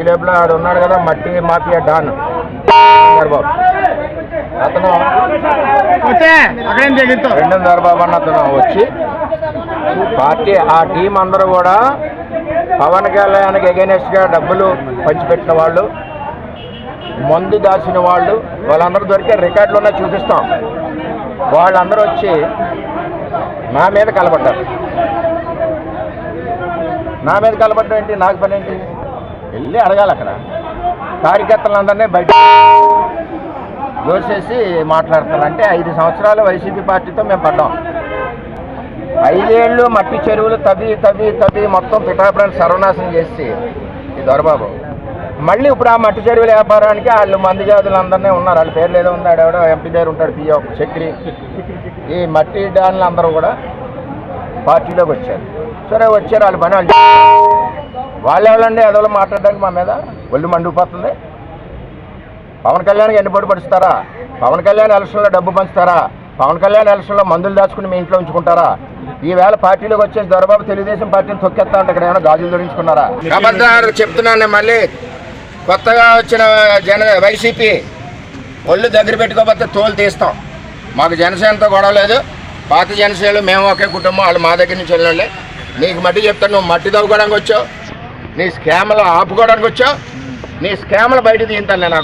లోపల ఆడు ఉన్నాడు కదా మట్టి మాఫియా డాన్ బాబు అతను రెండో దొరబాబు అన్న అతను వచ్చి పార్టీ ఆ టీం అందరూ కూడా పవన్ కళ్యాణ్కి ఎగెనెస్ట్ గా డబ్బులు పంచిపెట్టిన వాళ్ళు, మందు దాచిన వాళ్ళు, వాళ్ళందరూ దొరికే రికార్డులు ఉన్నాయి చూపిస్తాం. వాళ్ళందరూ వచ్చి నా మీద కలబడ్డారు. నా మీద కలబడ్డం ఏంటి, నాకు పని ఏంటి? వెళ్ళి అడగాలి. అక్కడ కార్యకర్తలందరినీ బయట దోసేసి మాట్లాడతారు. అంటే 5 సంవత్సరాలు వైసీపీ పార్టీతో మేము పడ్డాం. 5 ఏళ్ళు మట్టి చెరువులు తవ్వి మొత్తం పిఠాపురాన్ని సర్వనాశనం చేసి ఈ దొరబాబు మళ్ళీ ఇప్పుడు ఆ మట్టి చెరువుల వ్యాపారానికి వాళ్ళు మంది జాతులందరినీ ఉన్నారు. వాళ్ళ పేర్లు ఏదో ఉంది, ఆడెవడో ఎంపీ దగ్గర ఉంటాడు, పిఓ చక్రి. ఈ మట్టి డాన్లు అందరూ కూడా పార్టీలోకి వచ్చారు. సరే వచ్చారు, వాళ్ళ పని వాళ్ళు ఎవరండి అదోలో మాట్లాడడానికి మా మీద ఒళ్ళు మండిపోతుంది. పవన్ కళ్యాణ్కి ఎన్నిపోటు పడుస్తారా? పవన్ కళ్యాణ్ ఎలక్షన్లో డబ్బు పంచుతారా? పవన్ కళ్యాణ్ ఎలక్షన్లో మందులు దాచుకుని మీ ఇంట్లో ఉంచుకుంటారా? ఈవేళ పార్టీలోకి వచ్చేసి దొరబాబు తెలుగుదేశం పార్టీని తొక్కేస్తా అంటే ఇక్కడ ఏమైనా గాజులు ధరించుకున్నారా? అబద్ధాలు చెప్తున్నాను. మళ్ళీ కొత్తగా వచ్చిన వైసీపీ ఒళ్ళు దగ్గర పెట్టుకోకపోతే తోలు తీస్తాం. మాకు జనసేనతో గొడవ లేదు. పాత జనసేనలు మేము ఒకే కుటుంబం, వాళ్ళు మా దగ్గర నుంచి వెళ్ళండి. నీకు మట్టి చెప్తాను, నువ్వు మట్టి తవ్వుకోవడానికి వచ్చావు, నీ స్కామ్లు ఆపుకోవడానికి వచ్చావు, నీ స్కామ్లు బయట తీయింతాను నేను.